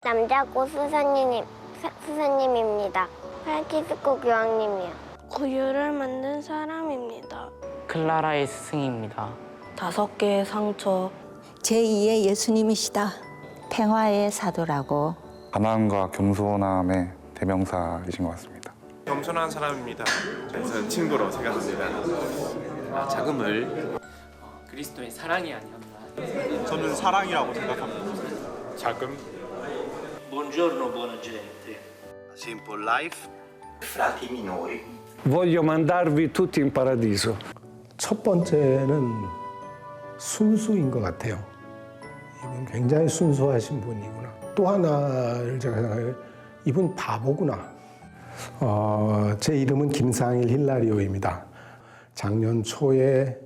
남자고 수사님입니다. 프란치스코 교황님이요. 구유를 만든 사람입니다. 클라라의 스승입니다. 5개의 상처. 제2의 예수님이시다. 평화의 사도라고. 가난과 겸손함의 대명사이신 것 같습니다. 겸손한 사람입니다. 그래서 친구로 생각합니다. 자금을 그리스도의 사랑이 아니었나. 저는 사랑이라고 생각합니다. 자금. Buongiorno buona gente. Simple life. Frati minori. Voglio mandarvi tutti in paradiso. 첫 번째는 순수인 것 같아요. 이분 굉장히 순수하신 분이구나. 또 하나를 제가 생각해요. 이분 바보구나. 제 이름은 김상일 힐라리오입니다. 작년 초에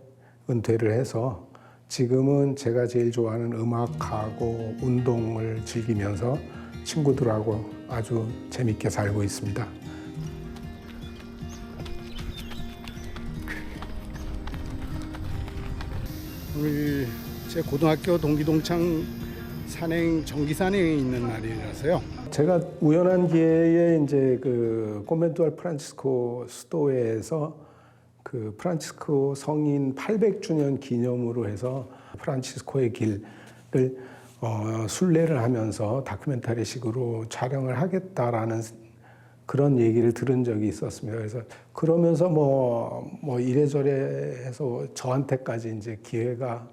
은퇴를 해서 지금은 제가 제일 좋아하는 음악하고 운동을 즐기면서 친구들하고 아주 재밌게 살고 있습니다. 오늘 제 고등학교 동기동창 산행 정기 산행에 있는 날이라서요. 제가 우연한 기회에 이제 그 콘벤투알 프란치스코 수도회에서 그 프란치스코 성인 800주년 기념으로 해서 프란치스코의 길을 순례를 하면서 다큐멘터리식으로 촬영을 하겠다라는 그런 얘기를 들은 적이 있었습니다. 그래서 그러면서 뭐 이래저래 해서 저한테까지 이제 기회가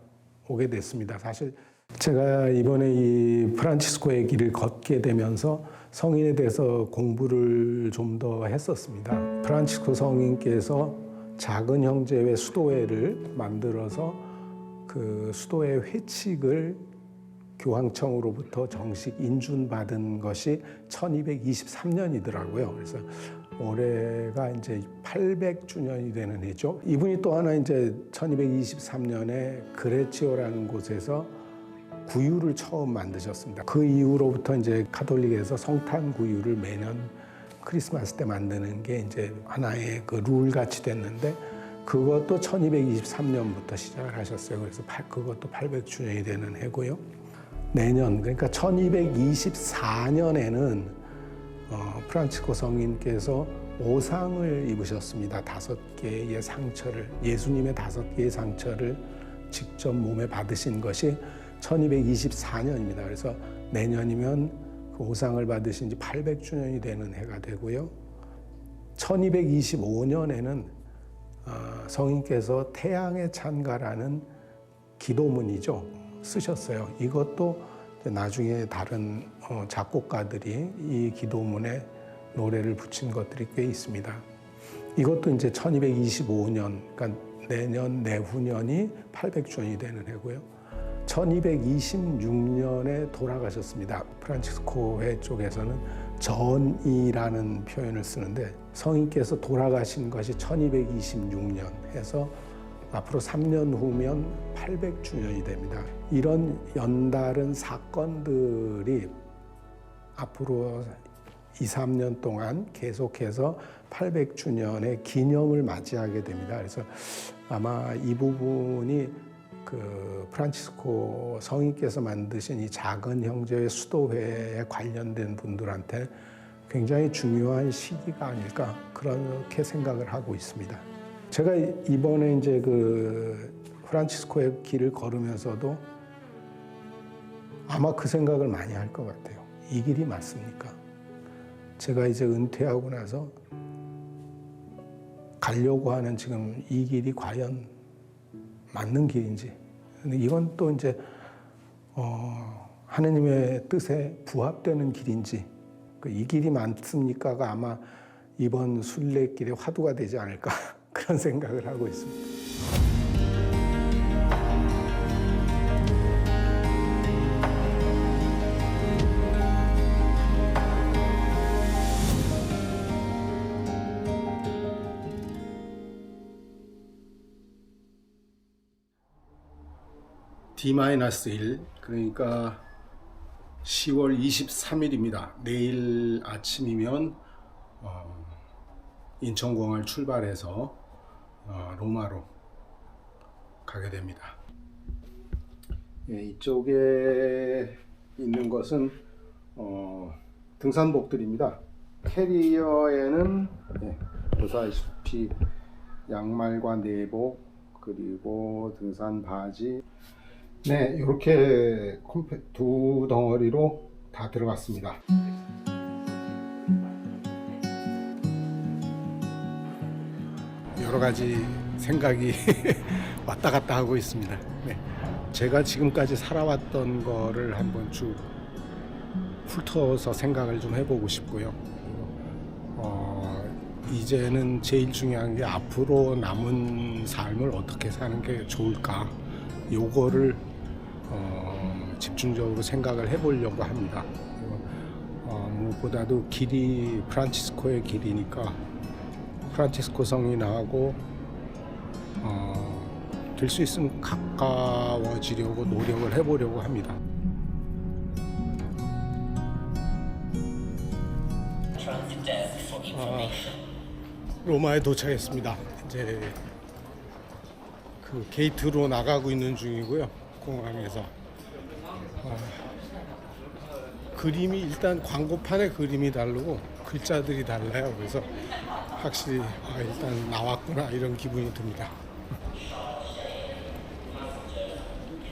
오게 됐습니다. 사실 제가 이번에 이 프란치스코의 길을 걷게 되면서 성인에 대해서 공부를 좀 더 했었습니다. 프란치스코 성인께서 작은 형제회 수도회를 만들어서 그 수도회 회칙을 교황청으로부터 정식 인준받은 것이 1223년이더라고요. 그래서 올해가 이제 800주년이 되는 해죠. 이분이 또 하나 이제 1223년에 그레치오라는 곳에서 구유를 처음 만드셨습니다. 그 이후로부터 이제 카톨릭에서 성탄 구유를 매년 크리스마스 때 만드는 게 이제 하나의 그 룰 같이 됐는데 그것도 1223년부터 시작을 하셨어요. 그래서 그것도 800주년이 되는 해고요. 내년 그러니까 1224년에는 프란치스코 성인께서 오상을 입으셨습니다. 5개의 상처를 예수님의 5개의 상처를 직접 몸에 받으신 것이 1224년입니다. 그래서 내년이면 그 오상을 받으신 지 800주년이 되는 해가 되고요. 1225년에는 성인께서 태양의 찬가라는 기도문이죠. 쓰셨어요. 이것도 나중에 다른 작곡가들이 이 기도문에 노래를 붙인 것들이 꽤 있습니다. 이것도 이제 1225년, 그러니까 내년, 내후년이 800주년이 되는 해고요. 1226년에 돌아가셨습니다. 프란치스코회 쪽에서는 전이라는 표현을 쓰는데 성인께서 돌아가신 것이 1226년 해서 앞으로 3년 후면 800주년이 됩니다. 이런 연달은 사건들이 앞으로 2, 3년 동안 계속해서 800주년의 기념을 맞이하게 됩니다. 그래서 아마 이 부분이 그 프란치스코 성인께서 만드신 이 작은 형제의 수도회에 관련된 분들한테 굉장히 중요한 시기가 아닐까 그렇게 생각을 하고 있습니다. 제가 이번에 이제 그 프란치스코의 길을 걸으면서도 아마 그 생각을 많이 할 것 같아요. 이 길이 맞습니까? 제가 이제 은퇴하고 나서 가려고 하는 지금 이 길이 과연 맞는 길인지. 근데 이건 또 이제 하느님의 뜻에 부합되는 길인지. 이 길이 맞습니까가 아마 이번 순례길의 화두가 되지 않을까 그런 생각을 하고 있습니다. D-1 그러니까 10월 23일입니다. 내일 아침이면 인천공항을 출발해서 로마로 가게 됩니다. 예, 이쪽에 있는 것은 등산복들입니다. 캐리어에는 보시다시피 양말과 내복 그리고 등산 바지 이렇게 두 덩어리로 다 들어갔습니다. 여러 가지 생각이 왔다 갔다 하고 있습니다. 제가 지금까지 살아왔던 거를 한번 쭉 훑어서 생각을 좀 해보고 싶고요. 이제는 제일 중요한 게 앞으로 남은 삶을 어떻게 사는 게 좋을까, 요거를 집중적으로 생각을 해보려고 합니다. 무엇보다도 길이 프란치스코의 길이니까 프란치스코 성인하고 될 수 있으면 가까워지려고 노력을 해보려고 합니다. 로마에 도착했습니다. 이제 그 게이트로 나가고 있는 중이고요. 공항에서 그림이 일단 광고판의 그림이 다르고 글자들이 달라요. 그래서 확실히 일단 나왔구나 이런 기분이 듭니다.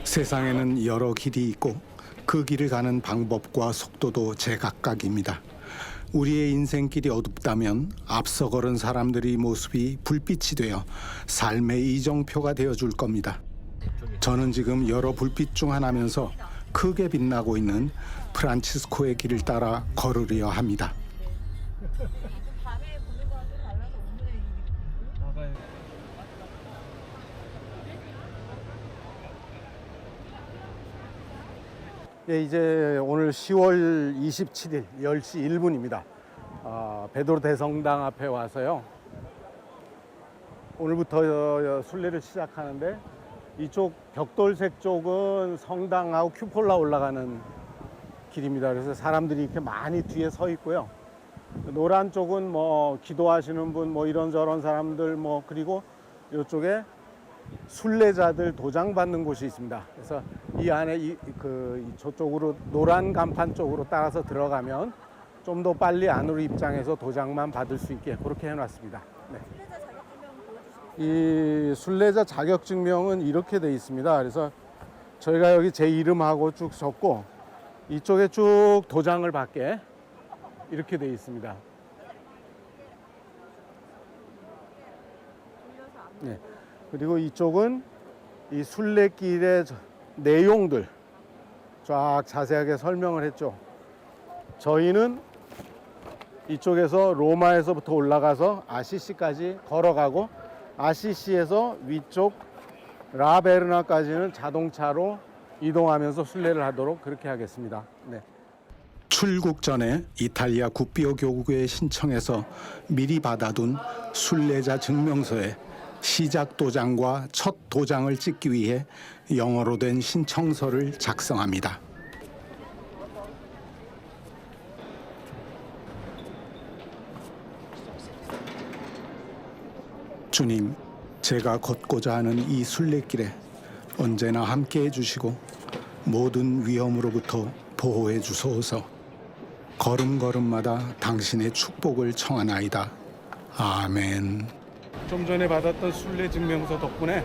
세상에는 여러 길이 있고 그 길을 가는 방법과 속도도 제각각입니다. 우리의 인생길이 어둡다면 앞서 걸은 사람들의 모습이 불빛이 되어 삶의 이정표가 되어줄 겁니다. 저는 지금 여러 불빛 중 하나면서 크게 빛나고 있는 프란치스코의 길을 따라 걸으려 합니다. 이제 오늘 10월 27일 10시 1분입니다. 베드로 대성당 앞에 와서요. 오늘부터 순례를 시작하는데 이쪽 벽돌색 쪽은 성당하고 큐폴라 올라가는 길입니다. 그래서 사람들이 이렇게 많이 뒤에 서 있고요. 노란 쪽은 뭐 기도하시는 분, 뭐 이런저런 사람들, 뭐 그리고 이쪽에 순례자들 도장 받는 곳이 있습니다. 그래서 이 안에 저쪽으로 노란 간판 쪽으로 따라서 들어가면 좀 더 빨리 안으로 입장해서 도장만 받을 수 있게 그렇게 해놨습니다. 이 순례자 자격증명은 이렇게 돼 있습니다. 그래서 저희가 여기 제 이름하고 쭉 적고 이쪽에 쭉 도장을 받게 이렇게 돼 있습니다. 그리고 이쪽은 이 순례길의 내용들 쫙 자세하게 설명을 했죠. 저희는 이쪽에서 로마에서부터 올라가서 아시시까지 걸어가고 아시시에서 위쪽 라베르나까지는 자동차로 이동하면서 순례를 하도록 그렇게 하겠습니다. 출국 전에 이탈리아 구피오 교구에 신청해서 미리 받아둔 순례자 증명서에 시작 도장과 첫 도장을 찍기 위해 영어로 된 신청서를 작성합니다. 주님, 제가 걷고자 하는 이 순례길에 언제나 함께해 주시고 모든 위험으로부터 보호해 주소서. 걸음걸음마다 당신의 축복을 청하나이다. 아멘. 좀 전에 받았던 순례 증명서 덕분에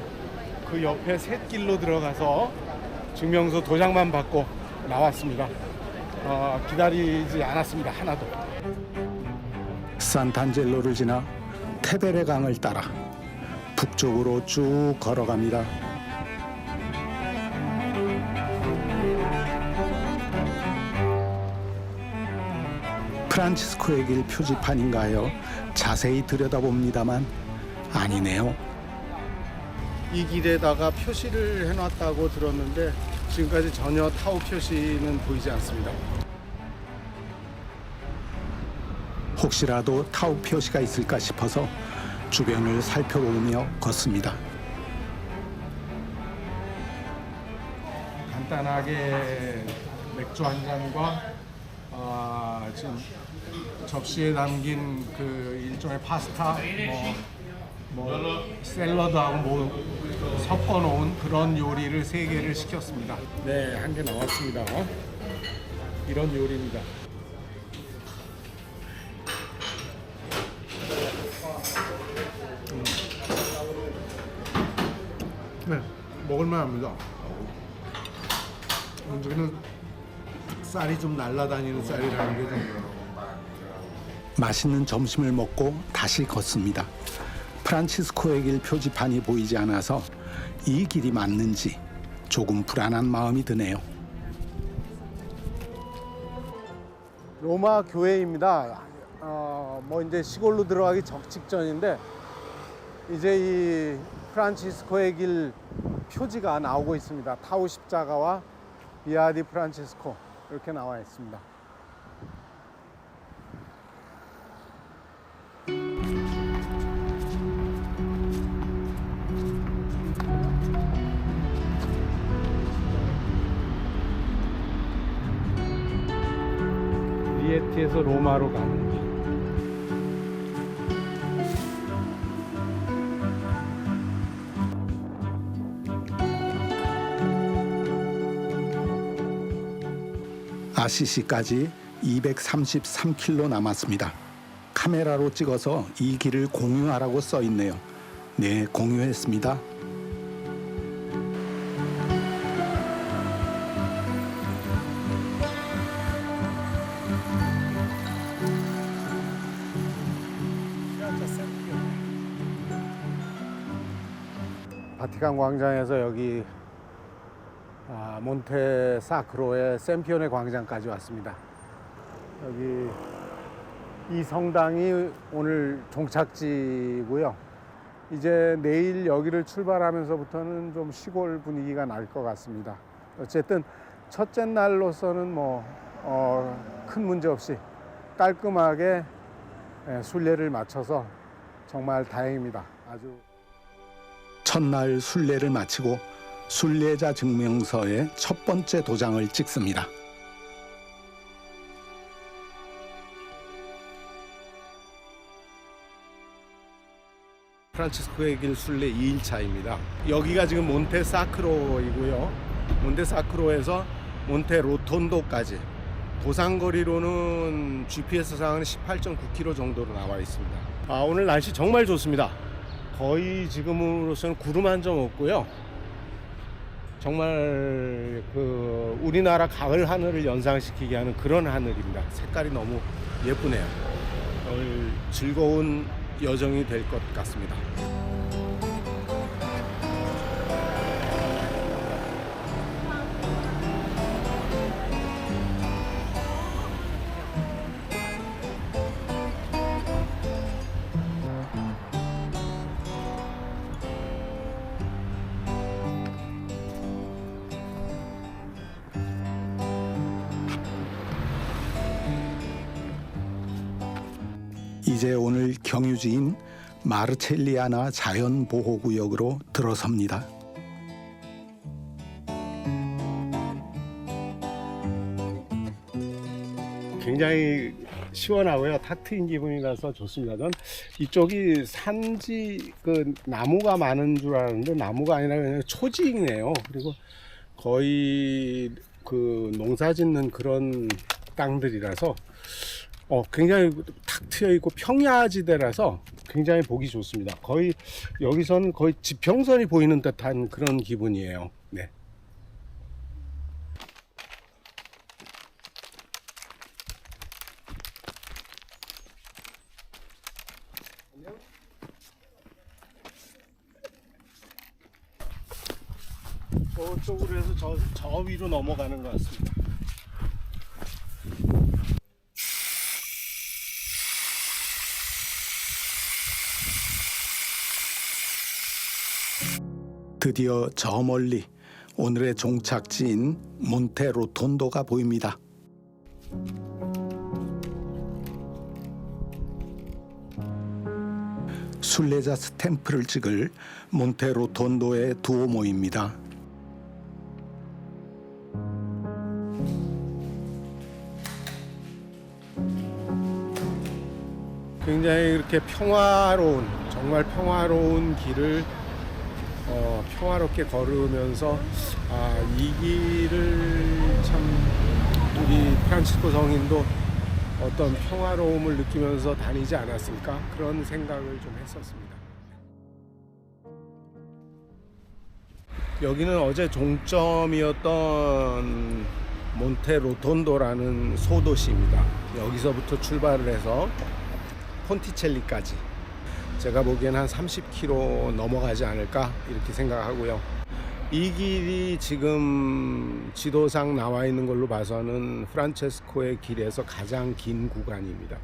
그 옆에 샛길로 들어가서 증명서 도장만 받고 나왔습니다. 기다리지 않았습니다. 하나도. 산탄젤로를 지나 테베레 강을 따라 북쪽으로 쭉 걸어갑니다. 프란치스코의 길 표지판인가요? 자세히 들여다봅니다만 아니네요. 이 길에다가 표시를 해놨다고 들었는데 지금까지 전혀 타우 표시는 보이지 않습니다. 혹시라도 타우 표시가 있을까 싶어서 주변을 살펴보며 걷습니다. 간단하게 맥주 한 잔과 지금 접시에 담긴 그 일종의 파스타, 뭐 샐러드하고 뭐 섞어놓은 그런 요리를 3개를 시켰습니다. 네, 한 개 나왔습니다. 이런 요리입니다. 먹을만합니다. 여기는 쌀이 좀 날아다니는 쌀이라는 게 좀. 맛있는 점심을 먹고 다시 걷습니다. 프란치스코의 길 표지판이 보이지 않아서 이 길이 맞는지 조금 불안한 마음이 드네요. 로마 교회입니다. 뭐 이제 시골로 들어가기 직전인데 이제 이 프란치스코의 길 표지가 나오고 있습니다. 타우 십자가와 비아 디 프란치스코 이렇게 나와 있습니다. 리에티에서 로마로 가는 길. 아시시까지 233km 남았습니다. 카메라로 찍어서 이 길을 공유하라고 써 있네요. 네, 공유했습니다. 바티칸 광장에서 여기 몬테 사크로의 샘피오네 광장까지 왔습니다. 여기 이 성당이 오늘 종착지고요. 이제 내일 여기를 출발하면서부터는 좀 시골 분위기가 날 것 같습니다. 어쨌든 첫째 날로서는 큰 문제 없이 깔끔하게 순례를 마쳐서 정말 다행입니다. 아주. 첫날 순례를 마치고 순례자 증명서에 첫 번째 도장을 찍습니다. 프란치스코의 길 순례 2일차입니다. 여기가 지금 몬테 사크로이고요. 몬테 사크로에서 몬테 로톤도까지 도상거리로는 GPS상은 18.9km 정도로 나와 있습니다. 오늘 날씨 정말 좋습니다. 거의 지금으로서는 구름 한 점 없고요. 정말 우리나라 가을 하늘을 연상시키게 하는 그런 하늘입니다. 색깔이 너무 예쁘네요. 오늘 즐거운 여정이 될 것 같습니다. 이제 오늘 경유지인 마르첼리아나 자연보호구역으로 들어섭니다. 굉장히 시원하고요. 탁 트인 기분이라서 좋습니다. 전 이쪽이 산지 나무가 많은 줄 알았는데 나무가 아니라 그냥 초지이네요. 그리고 거의 농사 짓는 그런 땅들이라서 굉장히 탁 트여 있고 평야지대라서 굉장히 보기 좋습니다. 거의 여기서는 거의 지평선이 보이는 듯한 그런 기분이에요. 네. 저쪽으로 해서 저 위로 넘어가는 것 같습니다. 드디어 저 멀리 오늘의 종착지인 몬테 로톤도가 보입니다. 순례자 스탬프를 찍을 몬테 로톤도의 두오모입니다. 굉장히 이렇게 정말 평화로운 길을 평화롭게 걸으면서 이 길을 참 우리 프란치스코 성인도 어떤 평화로움을 느끼면서 다니지 않았을까 그런 생각을 좀 했었습니다. 여기는 어제 종점이었던 몬테 로톤도라는 소도시입니다. 여기서부터 출발을 해서 폰티첼리까지 제가 보기엔 한 30km 넘어가지 않을까 이렇게 생각하고요. 이 길이 지금 지도상 나와 있는 걸로 봐서는 프란체스코의 길에서 가장 긴 구간입니다.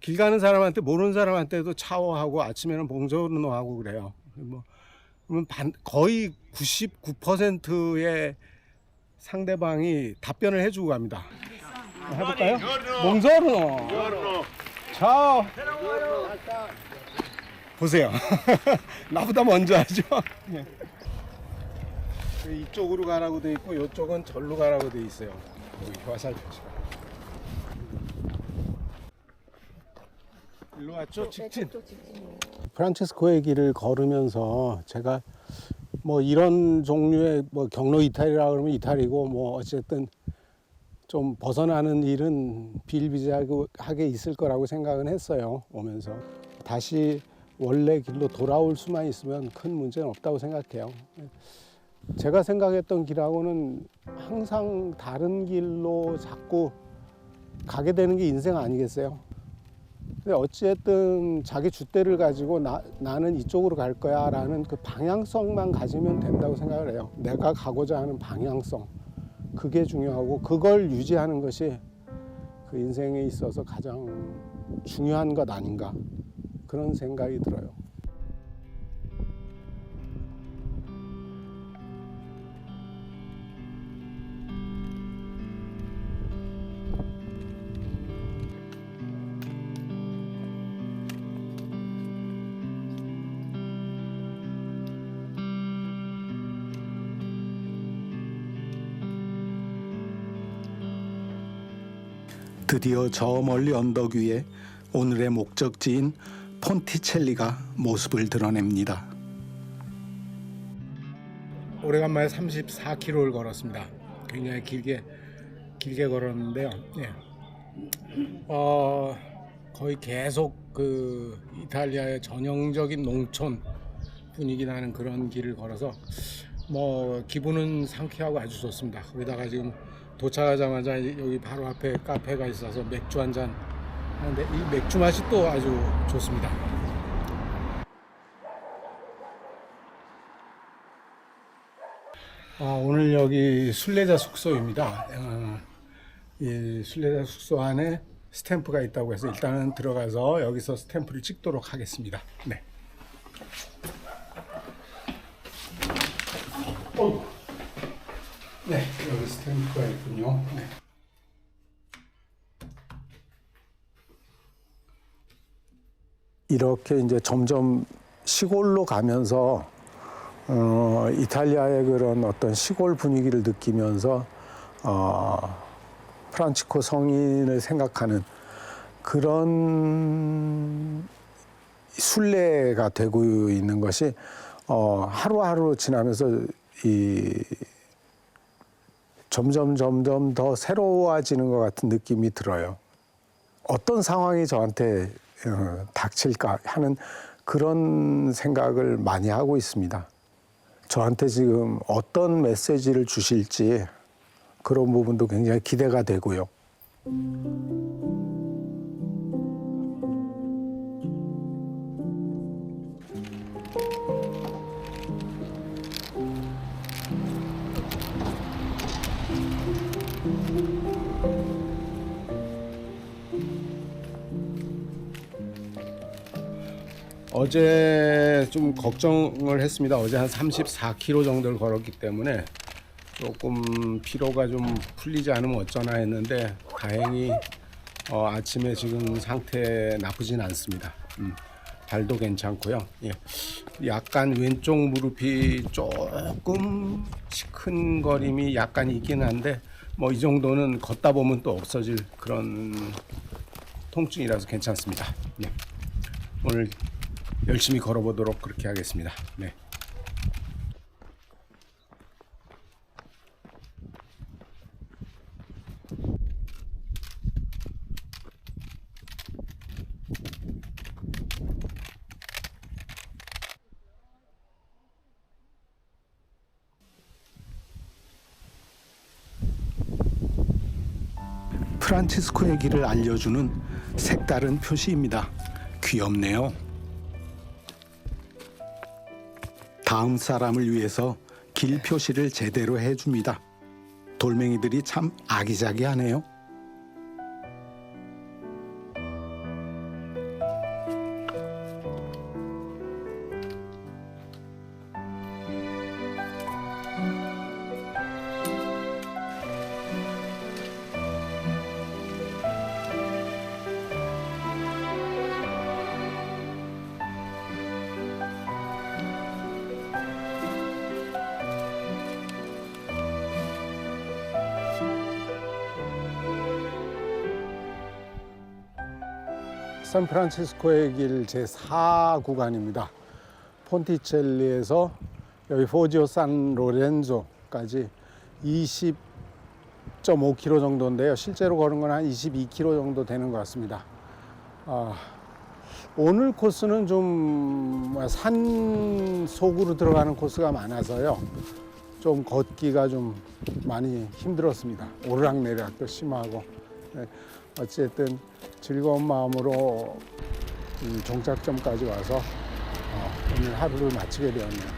길 가는 사람한테, 모르는 사람한테도 차오하고 아침에는 봉조르노 하고 그래요. 거의 99%의 상대방이 답변을 해주고 갑니다. 해볼까요? 봉조르노. 차오. 보세요. 나보다 먼저 하죠. 이쪽으로 가라고 돼 있고 이쪽은 절로 가라고 돼 있어요. 여기 화살 표시가. 일로 왔죠? 직진. 프란체스코의 길을 걸으면서 제가 뭐 이런 종류의 뭐 경로 이탈이라 그러면 이탈이고 뭐 어쨌든 좀 벗어나는 일은 비일비재하게 있을 거라고 생각은 했어요. 오면서 다시 원래 길로 돌아올 수만 있으면 큰 문제는 없다고 생각해요. 제가 생각했던 길하고는 항상 다른 길로 자꾸 가게 되는 게 인생 아니겠어요? 근데 어찌됐든 자기 줏대를 가지고 나는 이쪽으로 갈 거야 라는 그 방향성만 가지면 된다고 생각을 해요. 내가 가고자 하는 방향성, 그게 중요하고 그걸 유지하는 것이 그 인생에 있어서 가장 중요한 것 아닌가, 그런 생각이 들어요. 드디어 저 멀리 언덕 위에 오늘의 목적지인 폰티첼리가 모습을 드러냅니다. 오래간만에 34km를 걸었습니다. 굉장히 길게 걸었는데요. 거의 계속 그 이탈리아의 전형적인 농촌 분위기 나는 그런 길을 걸어서 뭐 기분은 상쾌하고 아주 좋습니다. 거기다가 지금 도착하자마자 여기 바로 앞에 카페가 있어서 맥주 한잔 하는데 이 맥주 맛이 또 아주 좋습니다. 오늘 여기 순례자 숙소입니다. 이 순례자 숙소 안에 스탬프가 있다고 해서 일단은 들어가서 여기서 스탬프를 찍도록 하겠습니다. 네. 네, 여기 스탬프가 있군요. 네. 이렇게 이제 점점 시골로 가면서 이탈리아의 그런 어떤 시골 분위기를 느끼면서 프란치스코 성인을 생각하는 그런 순례가 되고 있는 것이 하루하루 지나면서 점점 더 새로워지는 것 같은 느낌이 들어요. 어떤 상황이 저한테 닥칠까 하는 그런 생각을 많이 하고 있습니다. 저한테 지금 어떤 메시지를 주실지 그런 부분도 굉장히 기대가 되고요. 어제 좀 걱정을 했습니다. 어제 한 34km 정도를 걸었기 때문에 조금 피로가 좀 풀리지 않으면 어쩌나 했는데 다행히 아침에 지금 상태 나쁘진 않습니다. 발도 괜찮고요. 예. 약간 왼쪽 무릎이 조금 시큰거림이 약간 있긴 한데 뭐 이 정도는 걷다 보면 또 없어질 그런 통증이라서 괜찮습니다. 예. 오늘 열심히 걸어보도록 그렇게 하겠습니다. 네. 프란치스코의 길을 알려주는 색다른 표시입니다. 귀엽네요. 다음 사람을 위해서 길 표시를 제대로 해줍니다. 돌멩이들이 참 아기자기하네요. 샌프란시스코의 길 제4구간입니다. 폰티첼리에서 여기 포지오 산 로렌조까지 20.5km 정도인데요. 실제로 걸은 건 한 22km 정도 되는 것 같습니다. 오늘 코스는 좀 산 속으로 들어가는 코스가 많아서요. 좀 걷기가 좀 많이 힘들었습니다. 오르락내리락도 심하고. 네, 어쨌든 즐거운 마음으로 종착점까지 와서 오늘 하루를 마치게 되었네요.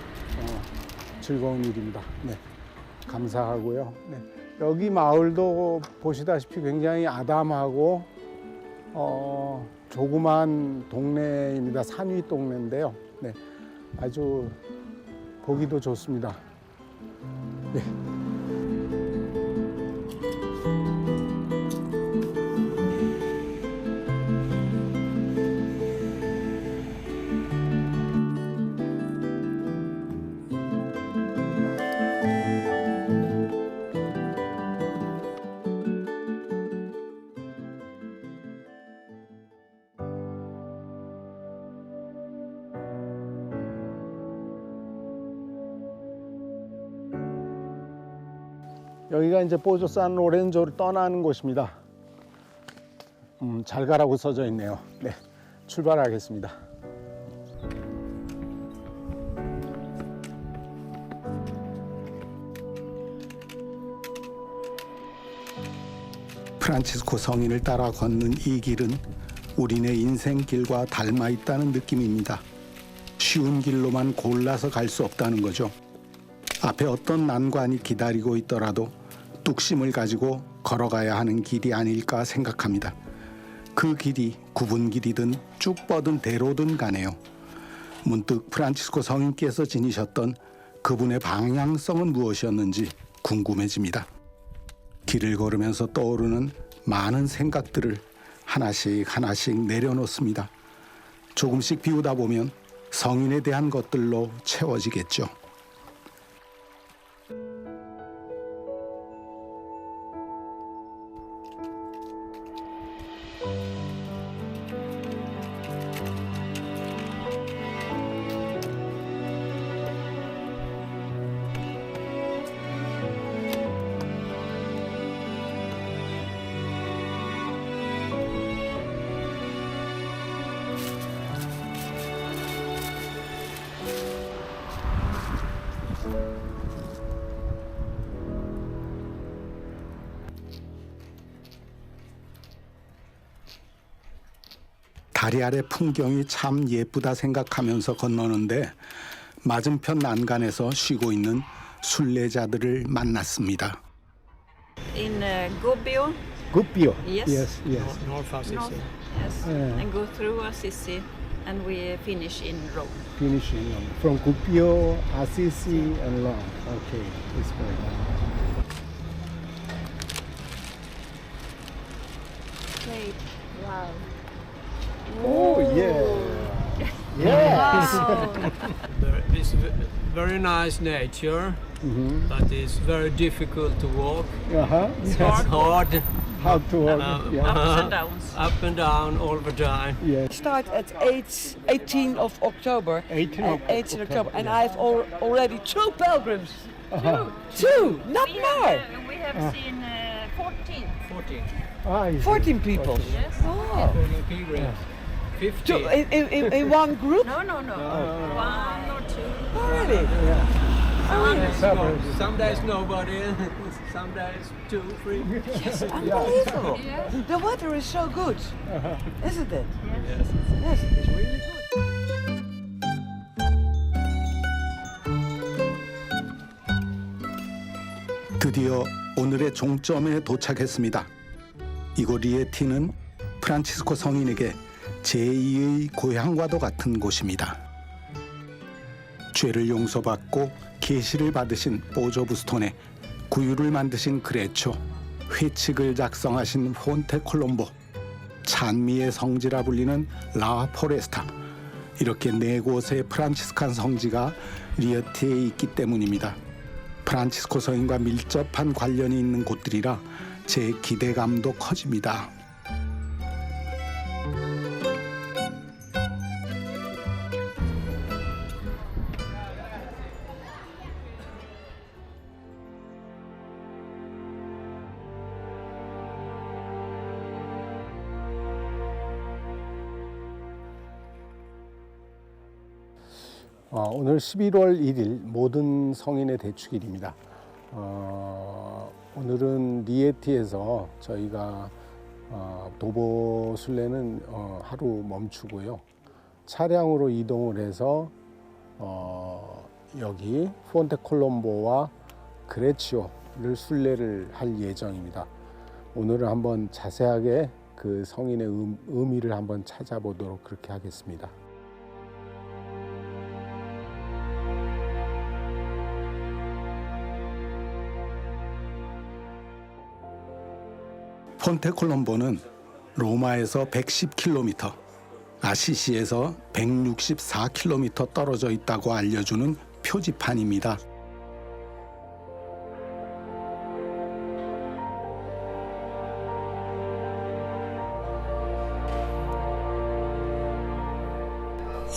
즐거운 일입니다. 네, 감사하고요. 네, 여기 마을도 보시다시피 굉장히 아담하고 조그만 동네입니다. 산위 동네인데요. 네, 아주 보기도 좋습니다. 네. 여기가 이제 포조 산 로렌조를 떠나는 곳입니다. 잘 가라고 써져 있네요. 네, 출발하겠습니다. 프란치스코 성인을 따라 걷는 이 길은 우리네 인생길과 닮아 있다는 느낌입니다. 쉬운 길로만 골라서 갈 수 없다는 거죠. 앞에 어떤 난관이 기다리고 있더라도 뚝심을 가지고 걸어가야 하는 길이 아닐까 생각합니다. 그 길이 굽은 길이든 쭉 뻗은 대로든 가네요. 문득 프란치스코 성인께서 지니셨던 그분의 방향성은 무엇이었는지 궁금해집니다. 길을 걸으면서 떠오르는 많은 생각들을 하나씩 내려놓습니다. 조금씩 비우다 보면 성인에 대한 것들로 채워지겠죠. 다리 아래 풍경이 참 예쁘다 생각하면서 건너는데 맞은편 난간에서 쉬고 있는 순례자들을 만났습니다. In Gubbio. Gubbio. Yes. Yes. North Assisi. Yes. And go through Assisi, and we finish in Rome. Finish in Rome. From Gubbio, Assisi, and Rome. Okay, it's great. Great. Wow. Oh yeah. Yes. It's very nice nature, but it's very difficult to walk. It's hard. How to walk? Ups and downs. Up and down all the time. Yeah. Start at 18th of October. 18th October. And I've already 2 pilgrims. Two, not more. We have seen 14. 14 people. Yes. Oh. 50. In one group? No. 1 or 2. Oh, really? Yeah. Some days nobody, some days 2, 3. Yes, unbelievable. The weather is so good, isn't it? Yes. Yes, it's really good. 드디어 오늘의 종점에 도착했습니다. 이곳 리에티는 프란치스코 성인에게 제2의 고향과도 같은 곳입니다. 죄를 용서받고 계시를 받으신 보조부스톤에 구유를 만드신 그레초, 회칙을 작성하신 폰테 콜롬보, 찬미의 성지라 불리는 라 포레스타, 이렇게 네 곳의 프란치스칸 성지가 리에티에 있기 때문입니다. 프란치스코 성인과 밀접한 관련이 있는 곳들이라 제 기대감도 커집니다. 오늘 11월 1일 모든 성인의 대축일입니다. 오늘은 리에티에서 저희가 도보 순례는 하루 멈추고요. 차량으로 이동을 해서 여기 폰테 콜롬보와 그레치오를 순례를 할 예정입니다. 오늘은 한번 자세하게 그 성인의 의미를 한번 찾아보도록 그렇게 하겠습니다. 폰테 콜롬보는 로마에서 110km, 아시시에서 164km 떨어져 있다고 알려주는 표지판입니다.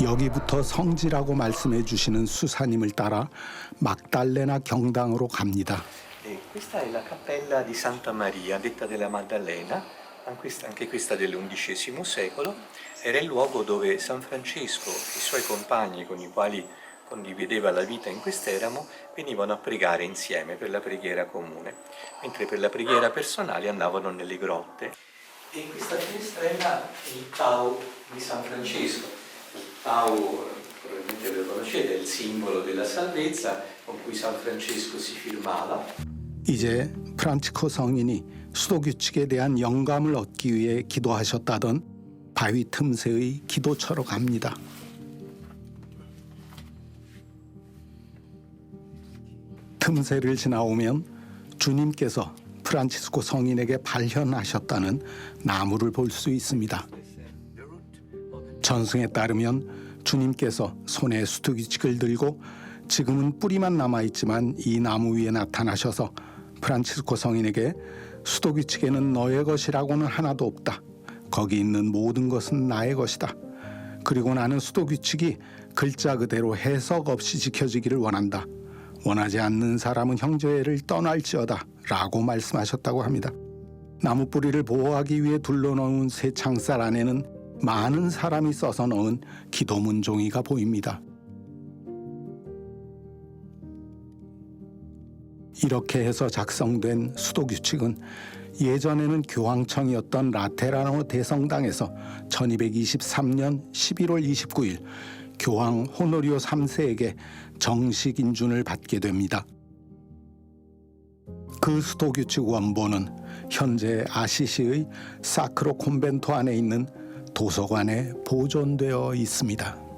여기부터 성지라고 말씀해 주시는 수사님을 따라 막달레나 경당으로 갑니다. Questa è la cappella di Santa Maria, detta della Maddalena, anche questa dell'XI secolo. Era il luogo dove San Francesco e i suoi compagni, con i quali condivideva la vita in quest'eramo, venivano a pregare insieme per la preghiera comune, mentre per la preghiera personale andavano nelle grotte. E in questa finestrella è il Tau di San Francesco. Il Tau, probabilmente lo conoscete, è il simbolo della salvezza con cui San Francesco si firmava. 이제 프란치스코 성인이 수도 규칙에 대한 영감을 얻기 위해 기도하셨다던 바위 틈새의 기도처로 갑니다. 틈새를 지나오면 주님께서 프란치스코 성인에게 발현하셨다는 나무를 볼 수 있습니다. 전승에 따르면 주님께서 손에 수도 규칙을 들고 지금은 뿌리만 남아있지만 이 나무 위에 나타나셔서 프란치스코 성인에게 수도 규칙에는 너의 것이라고는 하나도 없다. 거기 있는 모든 것은 나의 것이다. 그리고 나는 수도 규칙이 글자 그대로 해석 없이 지켜지기를 원한다. 원하지 않는 사람은 형제를 떠날지어다 라고 말씀하셨다고 합니다. 나무 뿌리를 보호하기 위해 둘러놓은 새 창살 안에는 많은 사람이 써서 넣은 기도문 종이가 보입니다. 이렇게 해서 작성된 수도 규칙은 예전에는 교황청이었던 라테라노 대성당에서 1223년 11월 29일 교황 호노리오 3세에게 정식 인준을 받게 됩니다. 그 수도 규칙 원본은 현재 아시시의 사크로 콘벤토 안에 있는 도서관에 보존되어 있습니다.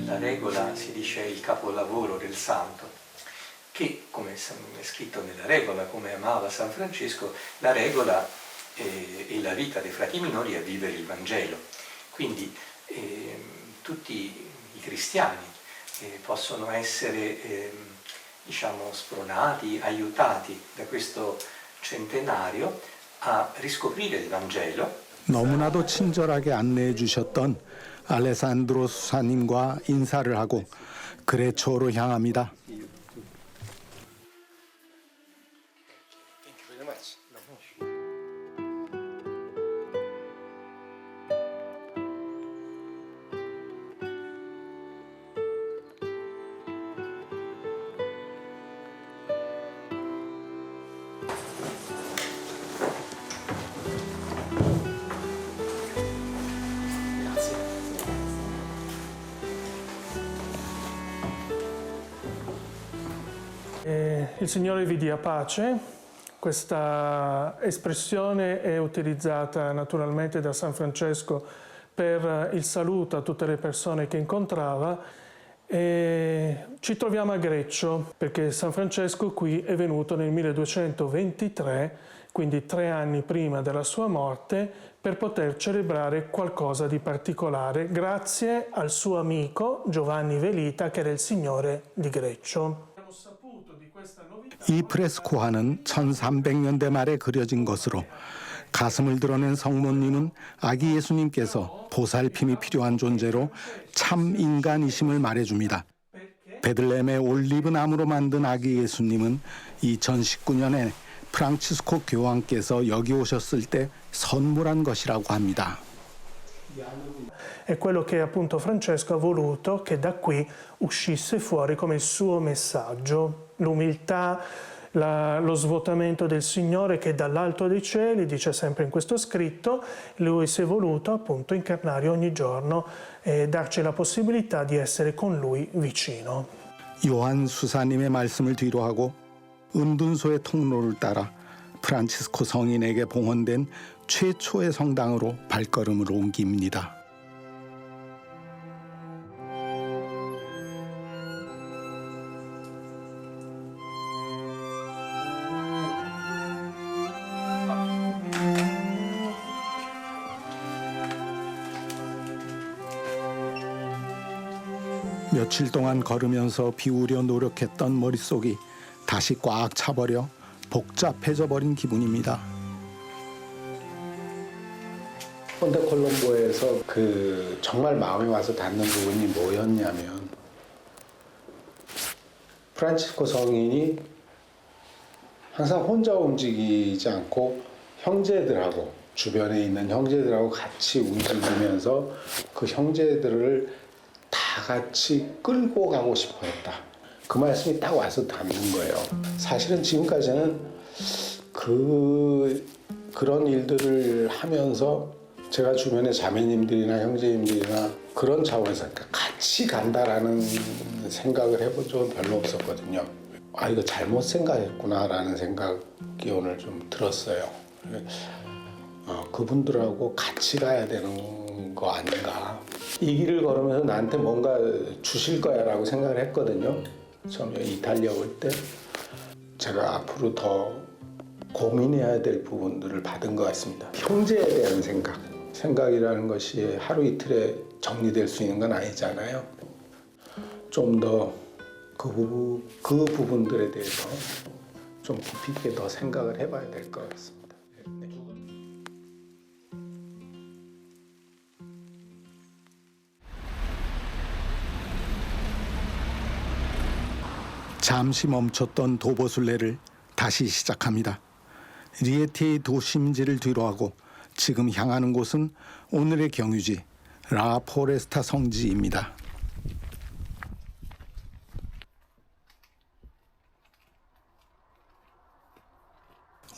La regola si dice è il capolavoro del santo, che come è scritto nella regola, come amava San Francesco, la regola e la vita dei frati minori è vivere il Vangelo. Quindi tutti i cristiani possono essere diciamo spronati, aiutati da questo centenario a riscoprire il Vangelo. 너무나도 친절하게 안내해 주셨던 알레산드로 수사님과 인사를 하고 그레초로 향합니다. Il Signore vi dia pace. Questa espressione è utilizzata naturalmente da San Francesco per il saluto a tutte le persone che incontrava. E ci troviamo a Greccio perché San Francesco qui è venuto nel 1223, quindi 3 anni prima della sua morte, per poter celebrare qualcosa di particolare grazie al suo amico Giovanni Velita, che era il signore di Greccio. 이 프레스코화는 1300년대 말에 그려진 것으로 가슴을 드러낸 성모님은 아기 예수님께서 보살핌이 필요한 존재로 참 인간이심을 말해줍니다. 베들레헴의 올리브 나무로 만든 아기 예수님은 2019년에 프란치스코 교황께서 여기 오셨을 때 선물한 것이라고 합니다. È quello che appunto Francesco ha voluto che da qui uscisse fuori come il suo messaggio, l'umiltà, lo svuotamento del Signore che dall'alto dei cieli, dice sempre in questo scritto, lui si è voluto appunto incarnare ogni giorno e darci la possibilità di essere con lui vicino. 요한 수사님의 말씀을 뒤로하고 은둔소의 통로를 따라 프란치스코 성인에게 봉헌된 최초의 성당으로 발걸음을 옮깁니다. 며칠 동안 걸으면서 비우려 노력했던 머릿속이 다시 꽉 차버려 복잡해져 버린 기분입니다. 폰테콜롬보에서 정말 마음에 와서 닿는 부분이 뭐였냐면 프란치스코 성인이 항상 혼자 움직이지 않고 형제들하고 주변에 있는 형제들하고 같이 움직이면서 그 형제들을 다 같이 끌고 가고 싶어 했다. 그 말씀이 딱 와서 닿는 거예요. 사실은 지금까지는 그런 일들을 하면서 제가 주변에 자매님들이나 형제님들이나 그런 차원에서 같이 간다라는 생각을 해본 적은 별로 없었거든요. 아, 이거 잘못 생각했구나라는 생각이 오늘 좀 들었어요. 그분들하고 같이 가야 되는 거 아닌가. 이 길을 걸으면서 나한테 뭔가 주실 거야 라고 생각을 했거든요. 처음에 이탈리아 올 때 제가 앞으로 더 고민해야 될 부분들을 받은 것 같습니다. 형제에 대한 생각이라는 것이 하루 이틀에 정리될 수 있는 건 아니잖아요. 좀 더 그 부분들에 대해서 좀 깊이 있게 더 생각을 해봐야 될 것 같습니다. 잠시 멈췄던 도보순례를 다시 시작합니다. 리에티의 도심지를 뒤로하고 지금 향하는 곳은 오늘의 경유지 라포레스타 성지입니다.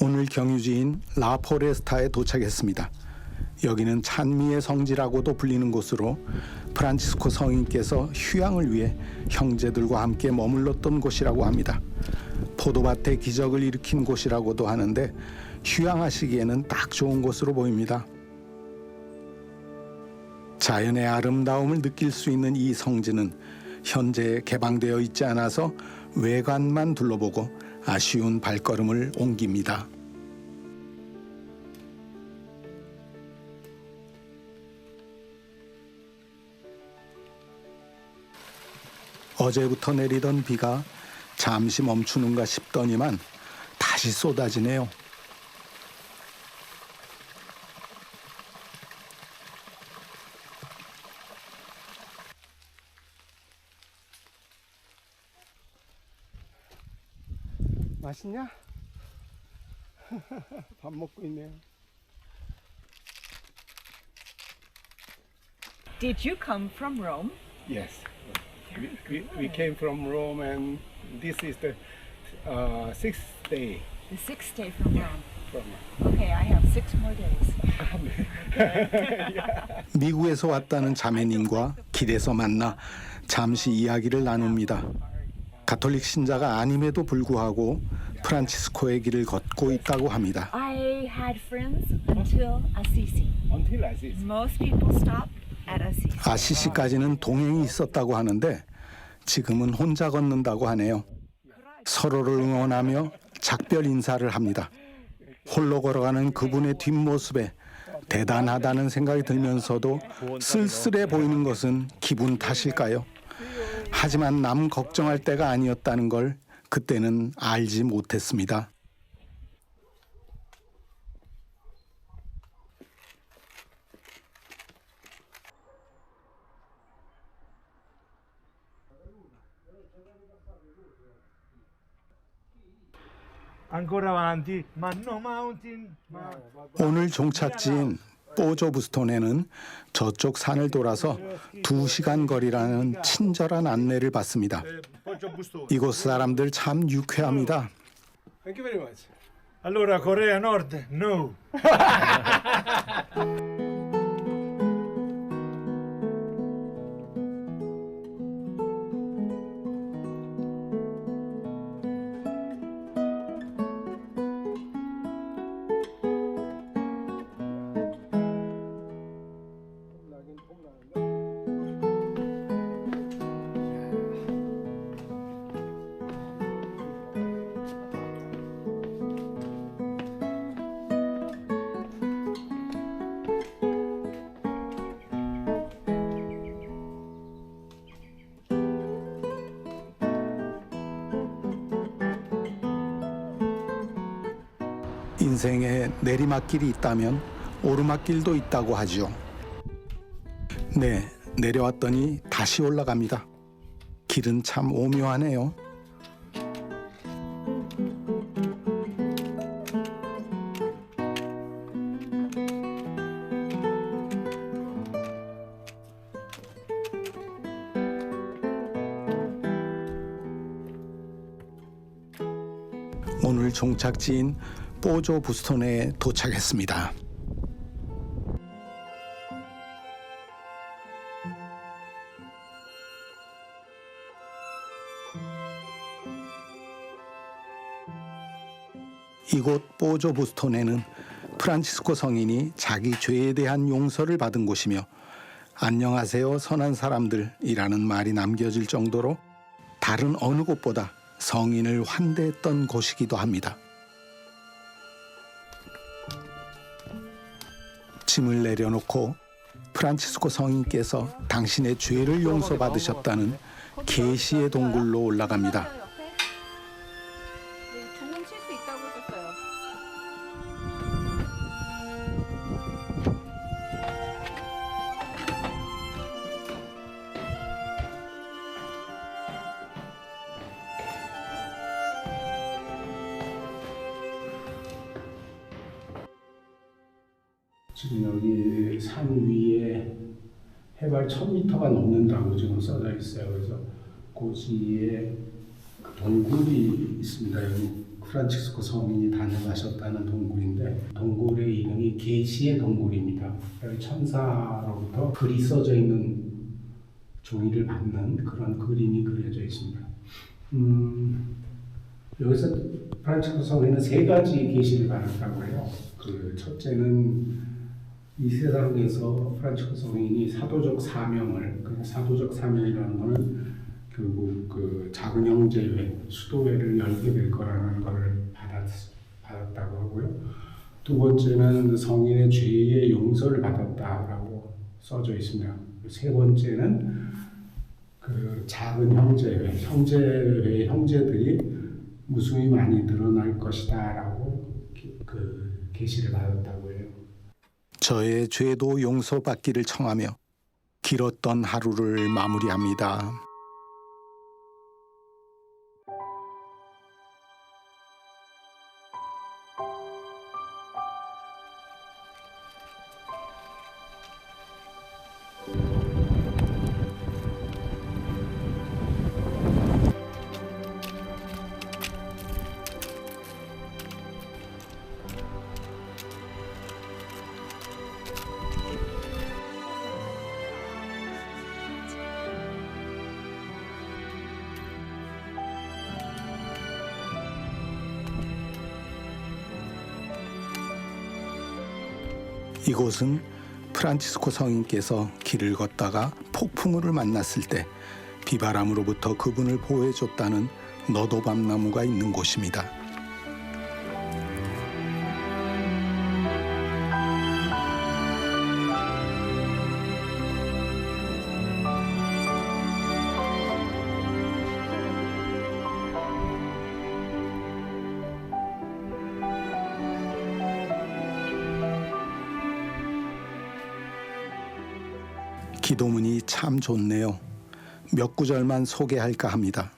오늘 경유지인 라포레스타에 도착했습니다. 여기는 찬미의 성지라고도 불리는 곳으로 프란치스코 성인께서 휴양을 위해 형제들과 함께 머물렀던 곳이라고 합니다. 포도밭의 기적을 일으킨 곳이라고도 하는데 휴양하시기에는 딱 좋은 곳으로 보입니다. 자연의 아름다움을 느낄 수 있는 이 성지는 현재 개방되어 있지 않아서 외관만 둘러보고 아쉬운 발걸음을 옮깁니다. 어제부터 내리던 비가 잠시 멈추는가 싶더니만 다시 쏟아지네요. 맛있냐? 밥 먹고 있네요. Did you come from Rome? Yes. We came from Rome and this is the sixth day. The 6th day from Rome. From Okay, I have 6 more days. 미국에서 왔다는 자매님과 길에서 만나 잠시 이야기를 나눕니다. 가톨릭 신자가 아님에도 불구하고 프란치스코의 길을 걷고 있다고 합니다. I had friends until Assisi. Until Assisi. Most people stop at Assisi. 아시시까지는 동행이 있었다고 하는데 지금은 혼자 걷는다고 하네요. 서로를 응원하며 작별 인사를 합니다. 홀로 걸어가는 그분의 뒷모습에 대단하다는 생각이 들면서도 쓸쓸해 보이는 것은 기분 탓일까요? 하지만 남 걱정할 때가 아니었다는 걸 그때는 알지 못했습니다. 오늘 종착지인 뽀조부스톤에는 저쪽 산을 돌아서 2시간 거리라는 친절한 안내를 받습니다. 이곳 사람들 참 유쾌합니다. Thank you very much. Allora, Corea Nord, no. 인생에 내리막길이 있다면 오르막길도 있다고 하죠. 네, 내려왔더니 다시 올라갑니다. 길은 참 오묘하네요. 오늘 종착지인 뽀조부스톤에 도착했습니다. 이곳 뽀조부스톤에는 프란치스코 성인이 자기 죄에 대한 용서를 받은 곳이며 안녕하세요 선한 사람들이라는 말이 남겨질 정도로 다른 어느 곳보다 성인을 환대했던 곳이기도 합니다. 짐을 내려놓고 프란치스코 성인께서 당신의 죄를 용서받으셨다는 계시의 동굴로 올라갑니다. 두명 칠 수 있다고 했었어요. 지금 여기 산 위에 해발 1000m가 넘는다고 지금 써져 있어요. 그래서 고지에 동굴이 있습니다. 여기 프란치스코 성인이 다녀가셨다는 동굴인데 동굴의 이름이 계시의 동굴입니다. 여기 천사로부터 글이 써져 있는 종이를 받는 그런 그림이 그려져 있습니다. 여기서 프란치스코 성인은 3가지 계시를 받았다고 해요. 그 첫째는 이 세상에서 프란치스코 성인이 사도적 사명을, 사도적 사명이라는 것은 결국 그 작은 형제회, 수도회를 열게 될 거라는 걸 받았다고 하고요. 두 번째는 성인의 죄의 용서를 받았다라고 써져 있습니다. 세 번째는 그 작은 형제회, 형제들이 무수히 많이 늘어날 것이다라고 그 계시를 받았다고 해요. 저의 죄도 용서받기를 청하며 길었던 하루를 마무리합니다. 이곳은 프란치스코 성인께서 길을 걷다가 폭풍우를 만났을 때 비바람으로부터 그분을 보호해줬다는 너도밤나무가 있는 곳입니다. 기도문이 참 좋네요. 몇 구절만 소개할까 합니다.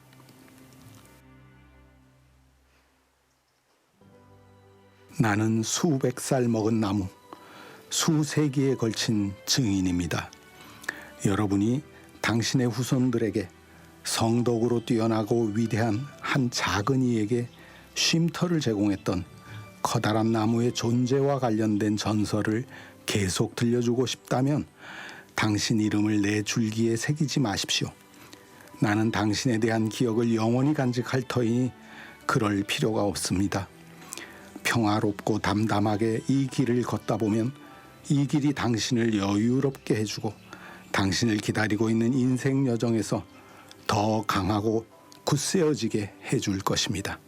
나는 수백 살 먹은 나무, 수세기에 걸친 증인입니다. 여러분이 당신의 후손들에게 성덕으로 뛰어나고 위대한 한 작은 이에게 쉼터를 제공했던 커다란 나무의 존재와 관련된 전설을 계속 들려주고 싶다면 당신 이름을 내 줄기에 새기지 마십시오. 나는 당신에 대한 기억을 영원히 간직할 터이니 그럴 필요가 없습니다. 평화롭고 담담하게 이 길을 걷다 보면 이 길이 당신을 여유롭게 해주고 당신을 기다리고 있는 인생 여정에서 더 강하고 굳세어지게 해줄 것입니다.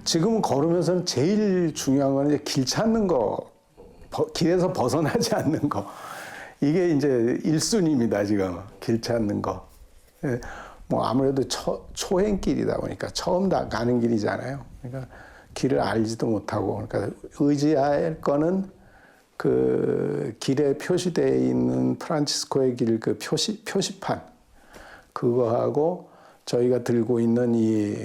지금은 걸으면서는 제일 중요한 건 이제 길 찾는 거, 길에서 벗어나지 않는 거. 이게 이제 1순위입니다, 지금. 길 찾는 거. 뭐 아무래도 초행길이다 보니까 처음 다 가는 길이잖아요. 그러니까 길을 알지도 못하고, 그러니까 의지할 거는 그 길에 표시되어 있는 프란치스코의 길 그 표시판, 그거하고 저희가 들고 있는 이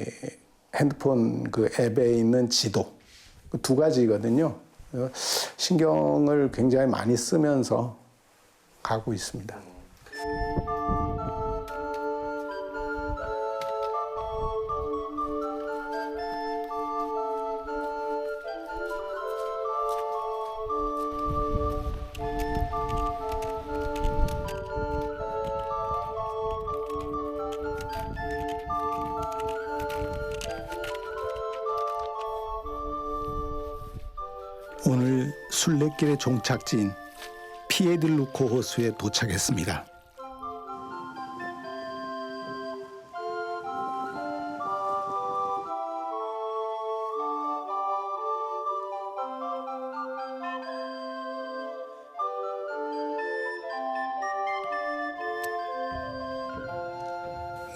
핸드폰 그 앱에 있는 지도, 그 두 가지거든요. 신경을 굉장히 많이 쓰면서 가고 있습니다. 오늘 순례길의 종착지인 피에딜루코 호수에 도착했습니다.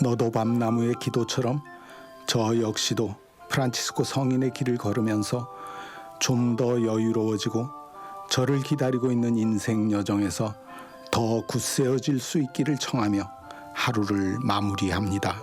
너도밤나무의 기도처럼 저 역시도 프란치스코 성인의 길을 걸으면서 좀 더 여유로워지고 저를 기다리고 있는 인생 여정에서 더 굳세어질 수 있기를 청하며 하루를 마무리합니다.